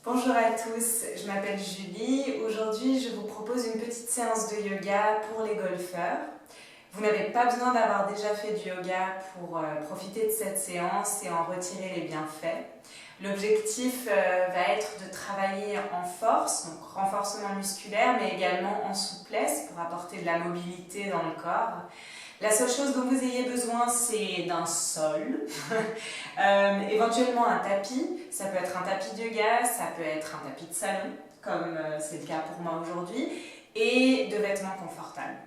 Bonjour à tous, je m'appelle Julie. Aujourd'hui, je vous propose une petite séance de yoga pour les golfeurs. Vous n'avez pas besoin d'avoir déjà fait du yoga pour profiter de cette séance et en retirer les bienfaits. L'objectif va être de travailler en force, donc renforcement musculaire, mais également en souplesse pour apporter de la mobilité dans le corps. La seule chose dont vous ayez besoin, c'est d'un sol, éventuellement un tapis. Ça peut être un tapis de yoga, ça peut être un tapis de salon, comme c'est le cas pour moi aujourd'hui, et de vêtements confortables.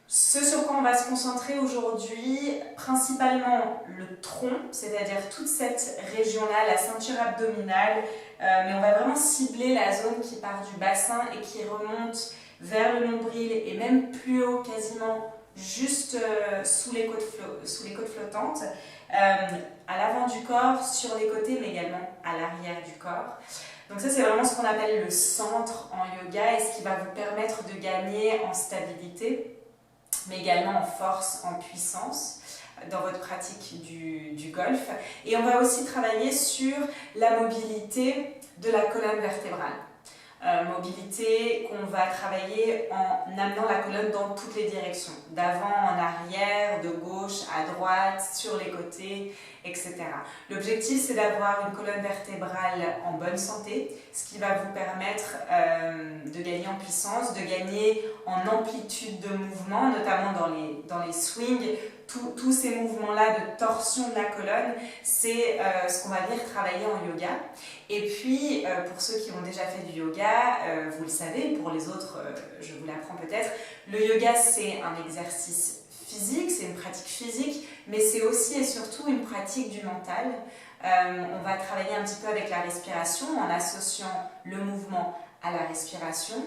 Ce sur quoi on va se concentrer aujourd'hui, principalement le tronc, c'est-à-dire toute cette région-là, la ceinture abdominale, mais on va vraiment cibler la zone qui part du bassin et qui remonte vers le nombril et même plus haut, quasiment juste sous les côtes flottantes, à l'avant du corps, sur les côtés, mais également à l'arrière du corps. Donc ça, c'est vraiment ce qu'on appelle le centre en yoga et ce qui va vous permettre de gagner en stabilité, mais également en force, en puissance dans votre pratique du golf. Et on va aussi travailler sur la mobilité de la colonne vertébrale. Mobilité qu'on va travailler en amenant la colonne dans toutes les directions, d'avant en arrière, de gauche à droite, sur les côtés, etc. L'objectif, c'est d'avoir une colonne vertébrale en bonne santé, ce qui va vous permettre de gagner en puissance, de gagner en amplitude de mouvement, notamment dans les swings. Tous ces mouvements-là de torsion de la colonne, c'est ce qu'on va venir travailler en yoga. Et puis, pour ceux qui ont déjà fait du yoga, vous le savez, pour les autres, je vous l'apprends peut-être, le yoga, c'est un exercice physique, c'est une pratique physique, mais c'est aussi et surtout une pratique du mental. On va travailler un petit peu avec la respiration en associant le mouvement à la respiration.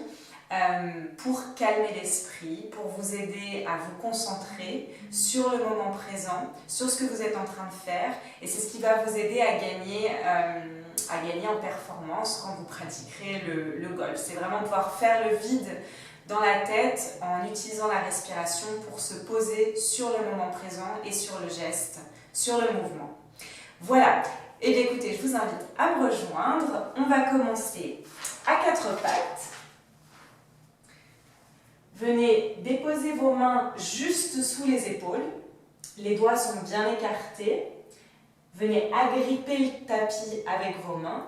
Pour calmer l'esprit, pour vous aider à vous concentrer sur le moment présent, sur ce que vous êtes en train de faire, et c'est ce qui va vous aider à gagner en performance quand vous pratiquerez le golf. C'est vraiment pouvoir faire le vide dans la tête en utilisant la respiration pour se poser sur le moment présent et sur le geste, sur le mouvement. Voilà, et bien écoutez, je vous invite à me rejoindre. On va commencer à quatre pattes. Venez déposer vos mains juste sous les épaules. Les doigts sont bien écartés. Venez agripper le tapis avec vos mains.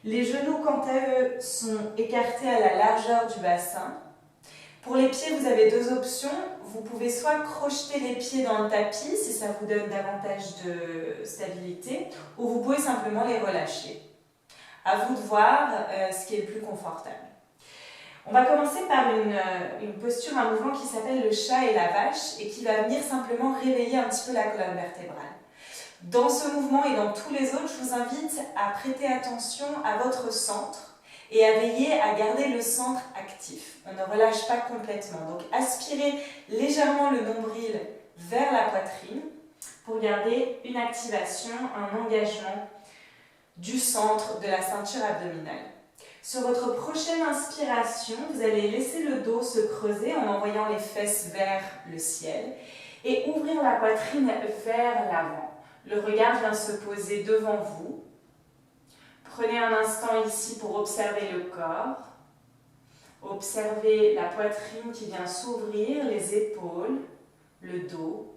Les genoux, quant à eux, sont écartés à la largeur du bassin. Pour les pieds, vous avez deux options. Vous pouvez soit crocheter les pieds dans le tapis, si ça vous donne davantage de stabilité, ou vous pouvez simplement les relâcher. À vous de voir ce qui est le plus confortable. On va commencer par une posture, un mouvement qui s'appelle le chat et la vache et qui va venir simplement réveiller un petit peu la colonne vertébrale. Dans ce mouvement et dans tous les autres, je vous invite à prêter attention à votre centre et à veiller à garder le centre actif. On ne relâche pas complètement. Donc aspirez légèrement le nombril vers la poitrine pour garder une activation, un engagement du centre de la ceinture abdominale. Sur votre prochaine inspiration, vous allez laisser le dos se creuser en envoyant les fesses vers le ciel et ouvrir la poitrine vers l'avant. Le regard vient se poser devant vous. Prenez un instant ici pour observer le corps. Observez la poitrine qui vient s'ouvrir, les épaules, le dos.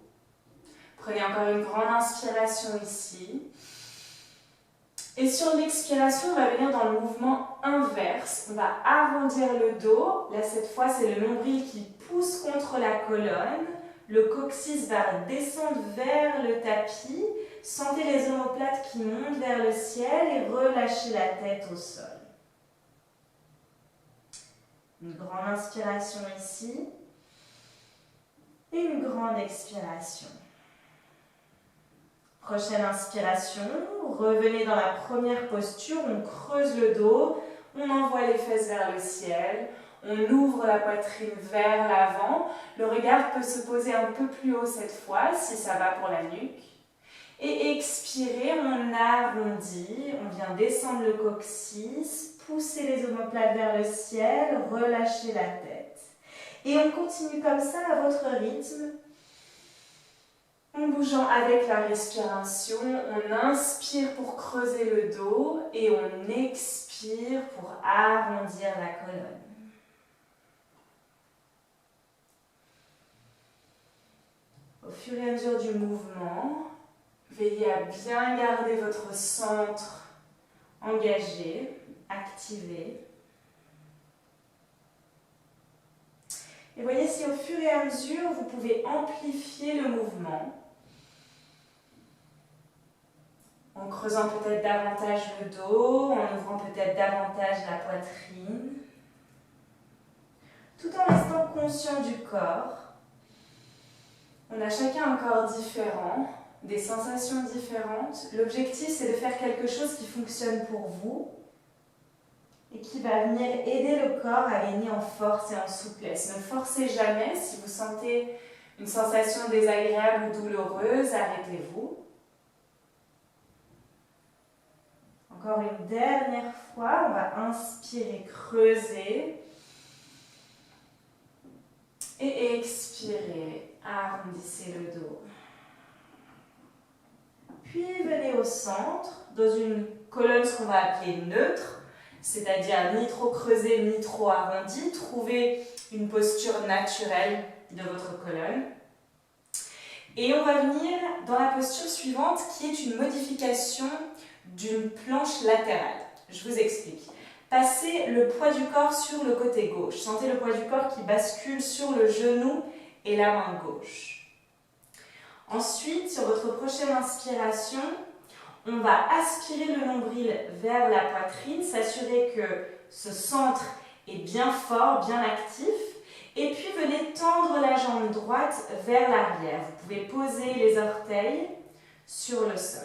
Prenez encore une grande inspiration ici. Et sur l'expiration, on va venir dans le mouvement inverse. On va arrondir le dos. Là, cette fois, c'est le nombril qui pousse contre la colonne. Le coccyx va descendre vers le tapis. Sentez les omoplates qui montent vers le ciel et relâchez la tête au sol. Une grande inspiration ici. Et une grande expiration. Prochaine inspiration, revenez dans la première posture, on creuse le dos, on envoie les fesses vers le ciel, on ouvre la poitrine vers l'avant, le regard peut se poser un peu plus haut cette fois, si ça va pour la nuque. Et expirez, on arrondit, on vient descendre le coccyx, pousser les omoplates vers le ciel, relâchez la tête. Et on continue comme ça à votre rythme. En bougeant avec la respiration, on inspire pour creuser le dos et on expire pour arrondir la colonne. Au fur et à mesure du mouvement, veillez à bien garder votre centre engagé, activé. Et voyez si au fur et à mesure, vous pouvez amplifier le mouvement en creusant peut-être davantage le dos, en ouvrant peut-être davantage la poitrine, tout en restant conscient du corps. On a chacun un corps différent, des sensations différentes. L'objectif, c'est de faire quelque chose qui fonctionne pour vous et qui va venir aider le corps à gagner en force et en souplesse. Ne forcez jamais. Si vous sentez une sensation désagréable ou douloureuse, arrêtez-vous. Encore une dernière fois, on va inspirer, creuser. Et expirer, arrondissez le dos. Puis venez au centre, dans une colonne ce qu'on va appeler neutre, c'est-à-dire ni trop creusée ni trop arrondie. Trouvez une posture naturelle de votre colonne. Et on va venir dans la posture suivante qui est une modification d'une planche latérale. Je vous explique. Passez le poids du corps sur le côté gauche. Sentez le poids du corps qui bascule sur le genou et la main gauche. Ensuite, sur votre prochaine inspiration, on va aspirer le nombril vers la poitrine, s'assurer que ce centre est bien fort, bien actif. Et puis, venez tendre la jambe droite vers l'arrière. Vous pouvez poser les orteils sur le sol.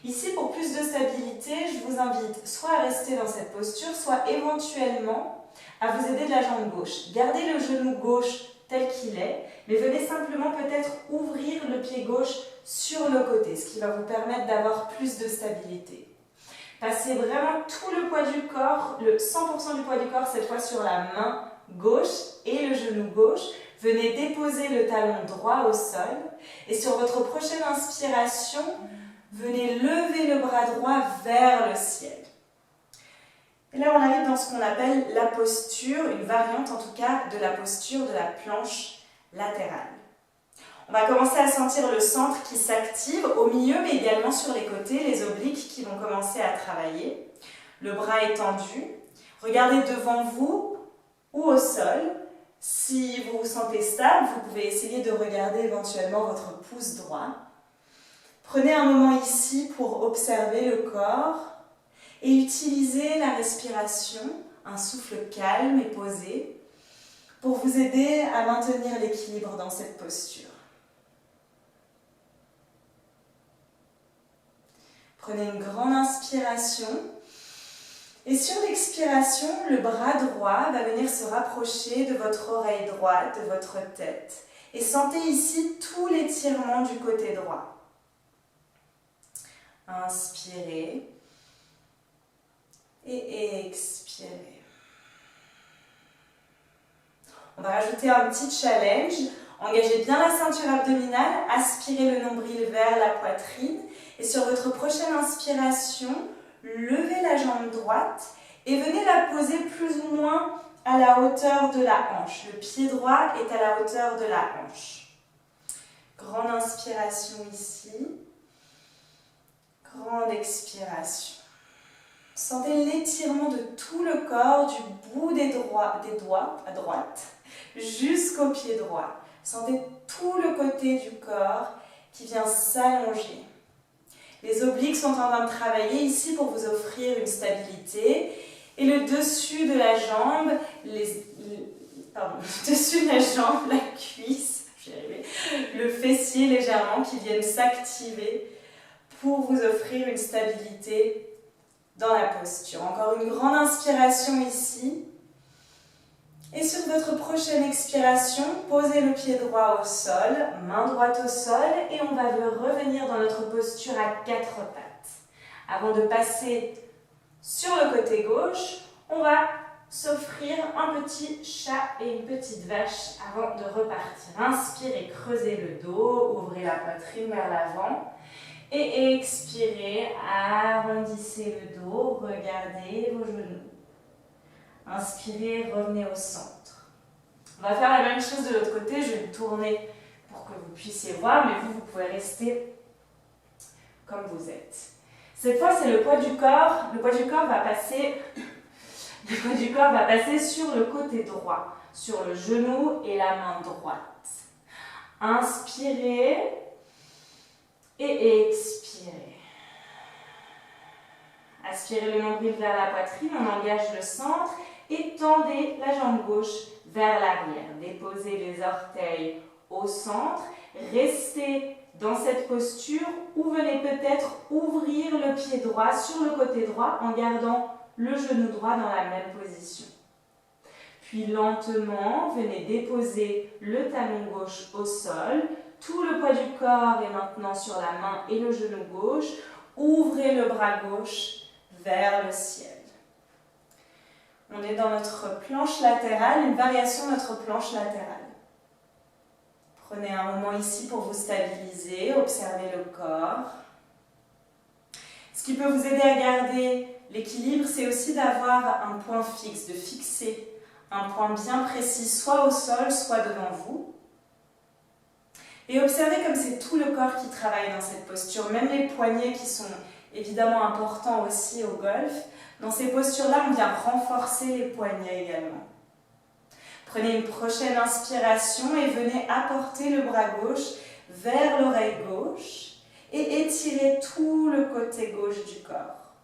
Ici, pour plus de stabilité, je vous invite soit à rester dans cette posture, soit éventuellement à vous aider de la jambe gauche. Gardez le genou gauche tel qu'il est, mais venez simplement peut-être ouvrir le pied gauche sur le côté, ce qui va vous permettre d'avoir plus de stabilité. Passez vraiment tout le poids du corps, le 100% du poids du corps cette fois sur la main gauche et le genou gauche. Venez déposer le talon droit au sol et sur votre prochaine inspiration, venez lever le bras droit vers le ciel. Et là, on arrive dans ce qu'on appelle la posture, une variante en tout cas de la posture de la planche latérale. On va commencer à sentir le centre qui s'active au milieu, mais également sur les côtés, les obliques qui vont commencer à travailler. Le bras est tendu. Regardez devant vous ou au sol. Si vous vous sentez stable, vous pouvez essayer de regarder éventuellement votre pouce droit. Prenez un moment ici pour observer le corps et utilisez la respiration, un souffle calme et posé, pour vous aider à maintenir l'équilibre dans cette posture. Prenez une grande inspiration et sur l'expiration, le bras droit va venir se rapprocher de votre oreille droite, de votre tête. Et sentez ici tout l'étirement du côté droit. Inspirez et expirez. On va rajouter un petit challenge. Engagez bien la ceinture abdominale, aspirez le nombril vers la poitrine et sur votre prochaine inspiration, levez la jambe droite et venez la poser plus ou moins à la hauteur de la hanche. Le pied droit est à la hauteur de la hanche. Grande inspiration ici. Grande expiration. Sentez l'étirement de tout le corps, du bout des doigts à droite jusqu'au pied droit. Sentez tout le côté du corps qui vient s'allonger. Les obliques sont en train de travailler ici pour vous offrir une stabilité. Et le dessus de la jambe, le dessus de la jambe, la cuisse, j'y arrivais, le fessier légèrement qui viennent s'activer pour vous offrir une stabilité dans la posture. Encore une grande inspiration ici. Et sur votre prochaine expiration, posez le pied droit au sol, main droite au sol et on va revenir dans notre posture à quatre pattes. Avant de passer sur le côté gauche, on va s'offrir un petit chat et une petite vache avant de repartir. Inspirez, creusez le dos, ouvrez la poitrine vers l'avant. Et expirez, arrondissez le dos, regardez vos genoux. Inspirez, revenez au centre. On va faire la même chose de l'autre côté, je vais me tourner pour que vous puissiez voir, mais vous pouvez rester comme vous êtes. Cette fois, c'est le poids du corps. Le poids du corps va passer sur le côté droit, sur le genou et la main droite. Inspirez et expirez. Aspirez le nombril vers la poitrine, on engage le centre et tendez la jambe gauche vers l'arrière. Déposez les orteils au centre, restez dans cette posture ou venez peut-être ouvrir le pied droit sur le côté droit en gardant le genou droit dans la même position. Puis lentement, venez déposer le talon gauche au sol. Tout le poids du corps est maintenant sur la main et le genou gauche. Ouvrez le bras gauche vers le ciel. On est dans notre planche latérale, une variation de notre planche latérale. Prenez un moment ici pour vous stabiliser, observez le corps. Ce qui peut vous aider à garder l'équilibre, c'est aussi d'avoir un point fixe, de fixer un point bien précis, soit au sol, soit devant vous. Et observez comme c'est tout le corps qui travaille dans cette posture, même les poignets qui sont évidemment importants aussi au golf. Dans ces postures-là, on vient renforcer les poignets également. Prenez une prochaine inspiration et venez apporter le bras gauche vers l'oreille gauche et étirez tout le côté gauche du corps.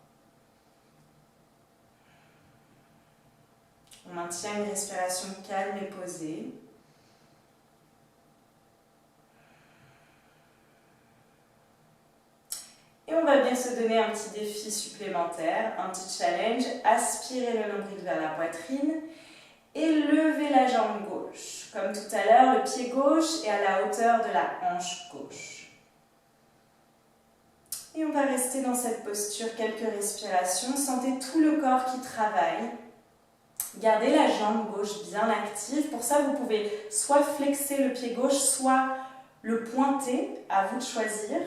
On maintient une respiration calme et posée. Et on va bien se donner un petit défi supplémentaire, un petit challenge. Aspirez le nombril vers la poitrine et levez la jambe gauche. Comme tout à l'heure, le pied gauche est à la hauteur de la hanche gauche. Et on va rester dans cette posture quelques respirations. Sentez tout le corps qui travaille. Gardez la jambe gauche bien active. Pour ça, vous pouvez soit flexer le pied gauche, soit le pointer, à vous de choisir.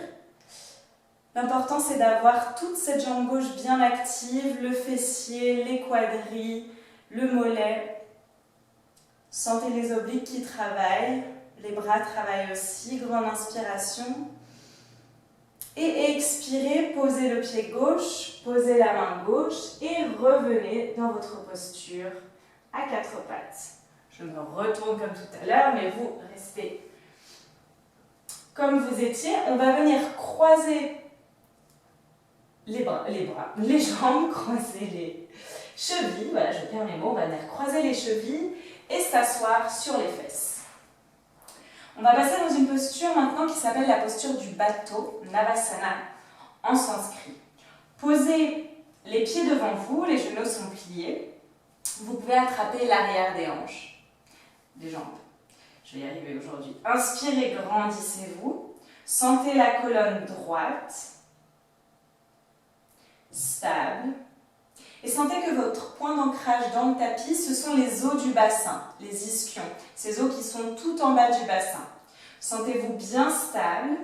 L'important, c'est d'avoir toute cette jambe gauche bien active, le fessier, les quadris, le mollet. Sentez les obliques qui travaillent, les bras travaillent aussi. Grande inspiration. Et expirez, posez le pied gauche, posez la main gauche et revenez dans votre posture à quatre pattes. Je me retourne comme tout à l'heure, mais vous restez comme vous étiez. On va venir croiser les jambes, croiser les chevilles. Voilà, je perds mes mots. On va venir croiser les chevilles et s'asseoir sur les fesses. On va passer dans une posture maintenant qui s'appelle la posture du bateau, Navasana, en sanskrit. Posez les pieds devant vous, les genoux sont pliés. Vous pouvez attraper l'arrière des hanches, des jambes. Je vais y arriver aujourd'hui. Inspirez, grandissez-vous. Sentez la colonne droite, stable. Et sentez que votre point d'ancrage dans le tapis, ce sont les os du bassin, les ischions, ces os qui sont tout en bas du bassin. Sentez-vous bien stable.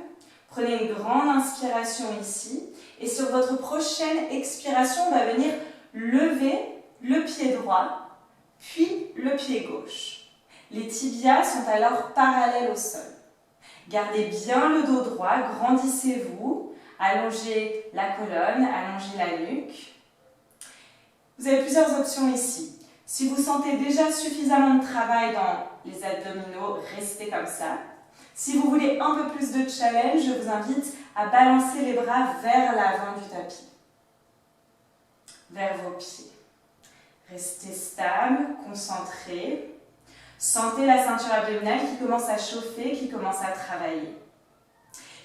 Prenez une grande inspiration ici. Et sur votre prochaine expiration, on va venir lever le pied droit, puis le pied gauche. Les tibias sont alors parallèles au sol. Gardez bien le dos droit, grandissez-vous, allongez la colonne, allongez la nuque. Vous avez plusieurs options ici. Si vous sentez déjà suffisamment de travail dans les abdominaux, restez comme ça. Si vous voulez un peu plus de challenge, je vous invite à balancer les bras vers l'avant du tapis, vers vos pieds. Restez stable, concentré. Sentez la ceinture abdominale qui commence à chauffer, qui commence à travailler.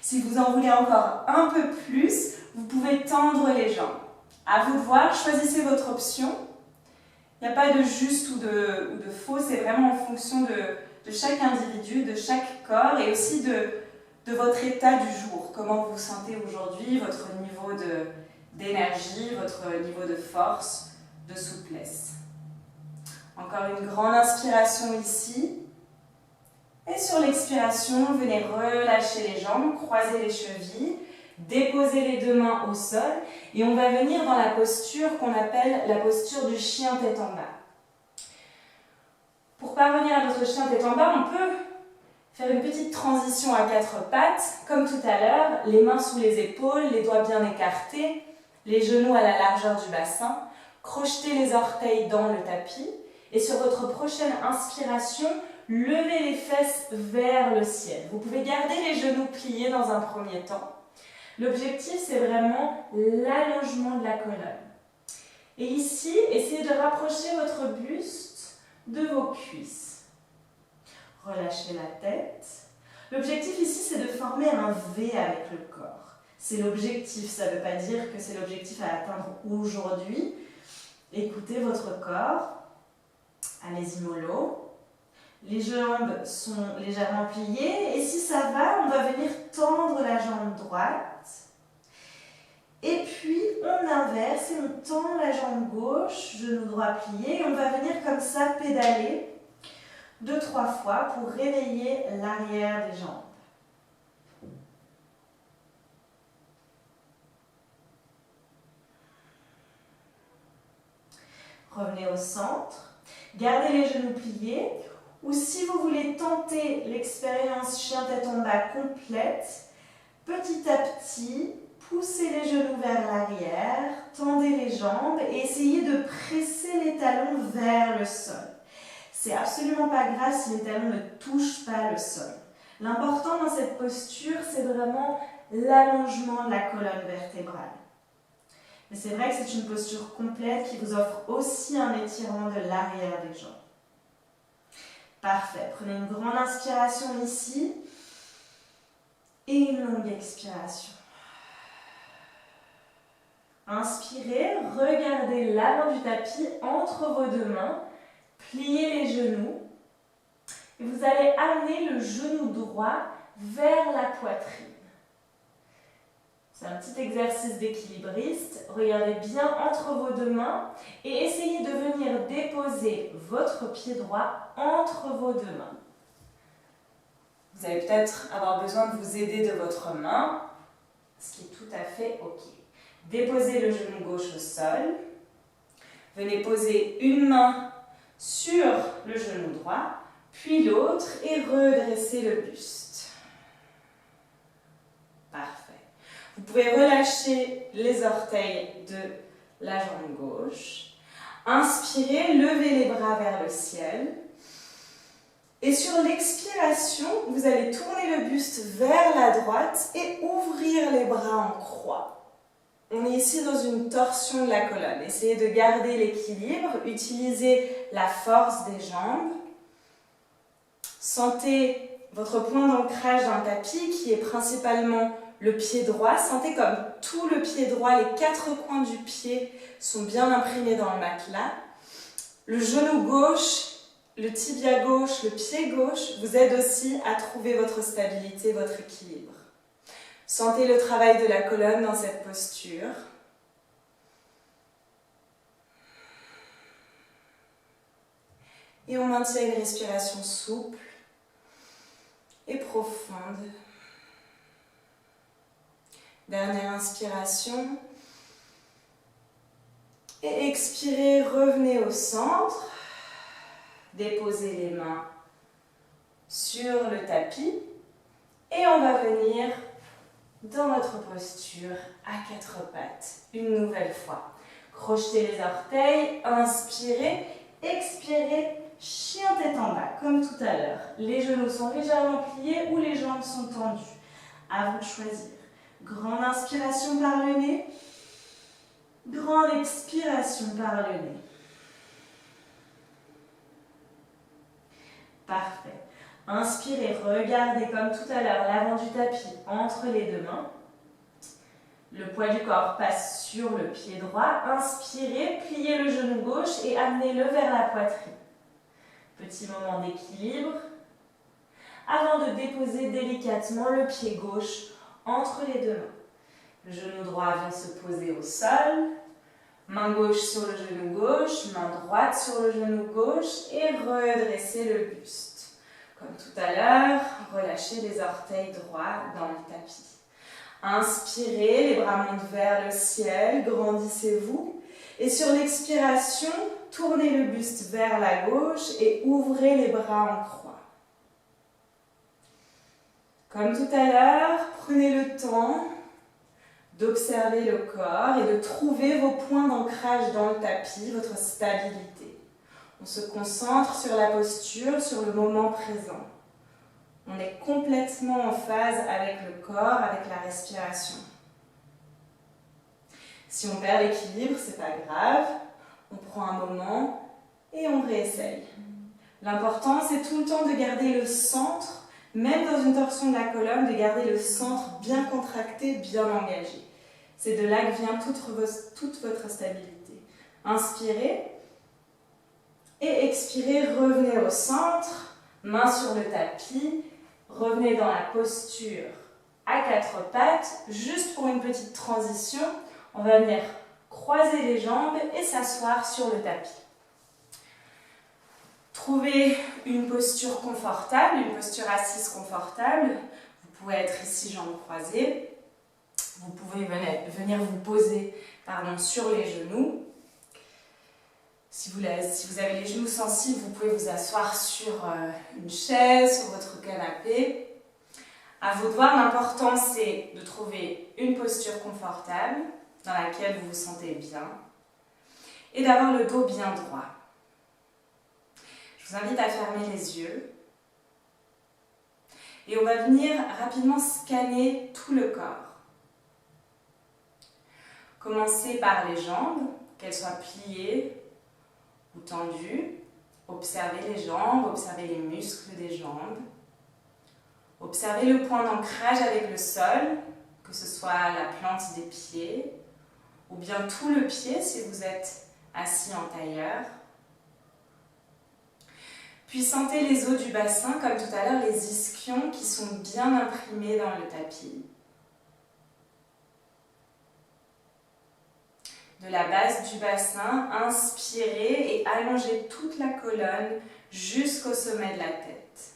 Si vous en voulez encore un peu plus, vous pouvez tendre les jambes. À vous de voir, choisissez votre option. Il n'y a pas de juste ou de faux, c'est vraiment en fonction de chaque individu, de chaque corps et aussi de votre état du jour. Comment vous vous sentez aujourd'hui, votre niveau d'énergie, votre niveau de force, de souplesse. Encore une grande inspiration ici. Et sur l'expiration, venez relâcher les jambes, croiser les chevilles, déposer les deux mains au sol et on va venir dans la posture qu'on appelle la posture du chien tête en bas. Pour parvenir à notre chien tête en bas, on peut faire une petite transition à quatre pattes, comme tout à l'heure, les mains sous les épaules, les doigts bien écartés, les genoux à la largeur du bassin, crochetez les orteils dans le tapis et sur votre prochaine inspiration, levez les fesses vers le ciel. Vous pouvez garder les genoux pliés dans un premier temps. L'objectif, c'est vraiment l'allongement de la colonne. Et ici, essayez de rapprocher votre buste de vos cuisses. Relâchez la tête. L'objectif ici, c'est de former un V avec le corps. C'est l'objectif, ça ne veut pas dire que c'est l'objectif à atteindre aujourd'hui. Écoutez votre corps. Allez-y mollo. Les jambes sont légèrement pliées et si ça va, on va venir tendre la jambe droite. Et puis, on inverse et on tend la jambe gauche, genou droit plié. Et on va venir comme ça pédaler 2-3 fois pour réveiller l'arrière des jambes. Revenez au centre. Gardez les genoux pliés. Ou si vous voulez tenter l'expérience chien tête en bas complète, petit à petit, poussez les genoux vers l'arrière, tendez les jambes et essayez de presser les talons vers le sol. C'est absolument pas grave si les talons ne touchent pas le sol. L'important dans cette posture, c'est vraiment l'allongement de la colonne vertébrale. Mais c'est vrai que c'est une posture complète qui vous offre aussi un étirement de l'arrière des jambes. Parfait. Prenez une grande inspiration ici et une longue expiration. Inspirez, regardez l'avant du tapis entre vos deux mains, pliez les genoux et vous allez amener le genou droit vers la poitrine. C'est un petit exercice d'équilibriste. Regardez bien entre vos deux mains et essayez de venir déposer votre pied droit entre vos deux mains. Vous allez peut-être avoir besoin de vous aider de votre main, ce qui est tout à fait OK. Déposez le genou gauche au sol. Venez poser une main sur le genou droit, puis l'autre et redressez le buste. Parfait. Vous pouvez relâcher les orteils de la jambe gauche. Inspirez, levez les bras vers le ciel. Et sur l'expiration, vous allez tourner le buste vers la droite et ouvrir les bras en croix. On est ici dans une torsion de la colonne. Essayez de garder l'équilibre, utilisez la force des jambes. Sentez votre point d'ancrage dans le tapis qui est principalement le pied droit. Sentez comme tout le pied droit, les quatre coins du pied sont bien imprimés dans le matelas. Le genou gauche, le tibia gauche, le pied gauche vous aide aussi à trouver votre stabilité, votre équilibre. Sentez le travail de la colonne dans cette posture. Et on maintient une respiration souple et profonde. Dernière inspiration. Et expirez, revenez au centre. Déposez les mains sur le tapis. Et on va venir dans notre posture à quatre pattes. Une nouvelle fois. Crochetez les orteils, inspirez, expirez, chien tête en bas, comme tout à l'heure. Les genoux sont légèrement pliés ou les jambes sont tendues. À vous de choisir. Grande inspiration par le nez. Grande expiration par le nez. Parfait. Inspirez, regardez comme tout à l'heure l'avant du tapis entre les deux mains. Le poids du corps passe sur le pied droit. Inspirez, pliez le genou gauche et amenez-le vers la poitrine. Petit moment d'équilibre. Avant de déposer délicatement le pied gauche entre les deux mains. Le genou droit vient se poser au sol. Main gauche sur le genou gauche, main droite sur le genou gauche et redressez le buste. Comme tout à l'heure, relâchez les orteils droits dans le tapis. Inspirez, les bras montent vers le ciel, grandissez-vous. Et sur l'expiration, tournez le buste vers la gauche et ouvrez les bras en croix. Comme tout à l'heure, prenez le temps d'observer le corps et de trouver vos points d'ancrage dans le tapis, votre stabilité. On se concentre sur la posture, sur le moment présent. On est complètement en phase avec le corps, avec la respiration. Si on perd l'équilibre, c'est pas grave. On prend un moment et on réessaye. L'important, c'est tout le temps de garder le centre, même dans une torsion de la colonne, de garder le centre bien contracté, bien engagé. C'est de là que vient toute votre stabilité. Inspirez et expirez, revenez au centre, main sur le tapis, revenez dans la posture à quatre pattes. Juste pour une petite transition, on va venir croiser les jambes et s'asseoir sur le tapis. Trouvez une posture confortable, une posture assise confortable. Vous pouvez être ici, jambes croisées. Vous pouvez venir vous poser sur les genoux. Si vous avez les genoux sensibles, vous pouvez vous asseoir sur une chaise, sur votre canapé. À vous de voir, l'important c'est de trouver une posture confortable dans laquelle vous vous sentez bien et d'avoir le dos bien droit. Je vous invite à fermer les yeux et on va venir rapidement scanner tout le corps. Commencez par les jambes, qu'elles soient pliées ou tendues. Observez les jambes, observez les muscles des jambes. Observez le point d'ancrage avec le sol, que ce soit la plante des pieds ou bien tout le pied si vous êtes assis en tailleur. Puis sentez les os du bassin, comme tout à l'heure, les ischions qui sont bien imprimés dans le tapis. De la base du bassin, inspirez et allongez toute la colonne jusqu'au sommet de la tête.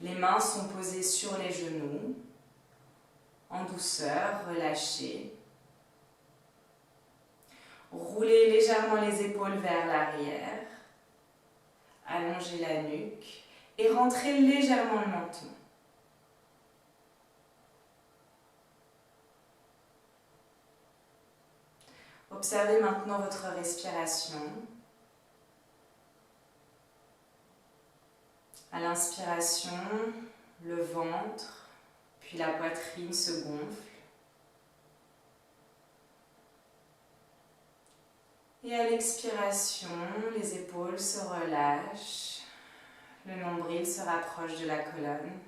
Les mains sont posées sur les genoux, en douceur, relâchez. Roulez légèrement les épaules vers l'arrière, allongez la nuque et rentrez légèrement le menton. Observez maintenant votre respiration. À l'inspiration, le ventre, puis la poitrine se gonfle. Et à l'expiration, les épaules se relâchent, le nombril se rapproche de la colonne.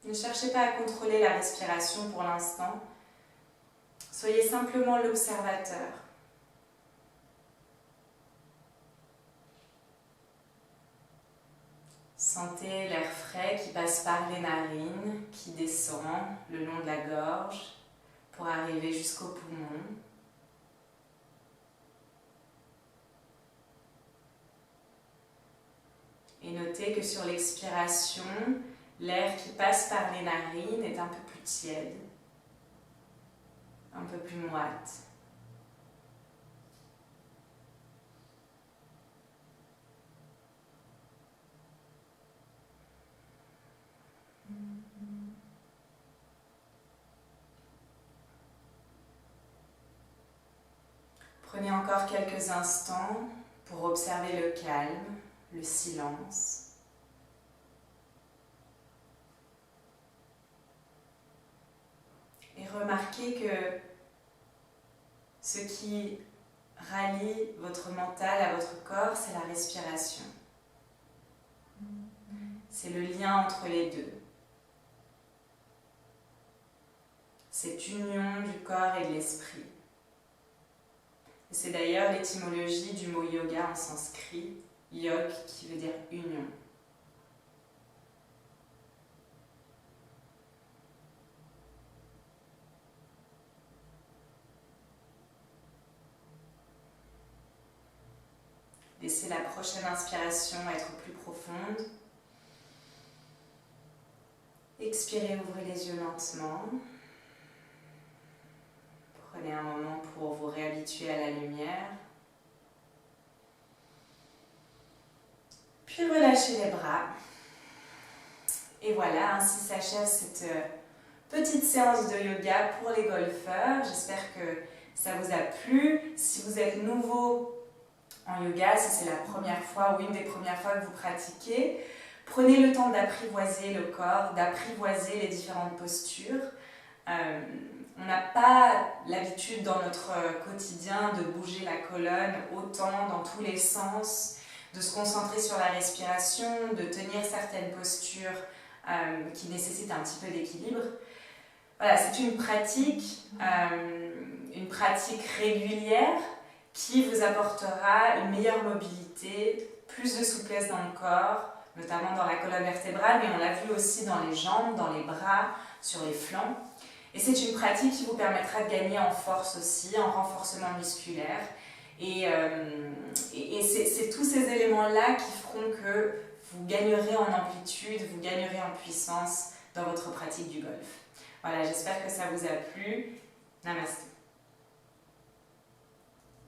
Ne cherchez pas à contrôler la respiration pour l'instant. Soyez simplement l'observateur. Sentez l'air frais qui passe par les narines, qui descend le long de la gorge pour arriver jusqu'aux poumons. Et notez que sur l'expiration, l'air qui passe par les narines est un peu plus tiède, un peu plus moite. Prenez encore quelques instants pour observer le calme, le silence. Et remarquez que ce qui rallie votre mental à votre corps, c'est la respiration. C'est le lien entre les deux. Cette union du corps et de l'esprit. Et c'est d'ailleurs l'étymologie du mot yoga en sanskrit, yog qui veut dire union. Laissez la prochaine inspiration être plus profonde. Expirez, ouvrez les yeux lentement. Prenez un moment pour vous réhabituer à la lumière. Puis relâchez les bras. Et voilà, ainsi s'achève cette petite séance de yoga pour les golfeurs. J'espère que ça vous a plu. Si vous êtes nouveau en yoga, si c'est la première fois ou une des premières fois que vous pratiquez, prenez le temps d'apprivoiser le corps, d'apprivoiser les différentes postures. On n'a pas l'habitude dans notre quotidien de bouger la colonne autant dans tous les sens, de se concentrer sur la respiration, de tenir certaines postures qui nécessitent un petit peu d'équilibre. Voilà, c'est une pratique régulière qui vous apportera une meilleure mobilité, plus de souplesse dans le corps, notamment dans la colonne vertébrale, mais on l'a vu aussi dans les jambes, dans les bras, sur les flancs. Et c'est une pratique qui vous permettra de gagner en force aussi, en renforcement musculaire. Et c'est tous ces éléments-là qui feront que vous gagnerez en amplitude, vous gagnerez en puissance dans votre pratique du golf. Voilà, j'espère que ça vous a plu. Namasté.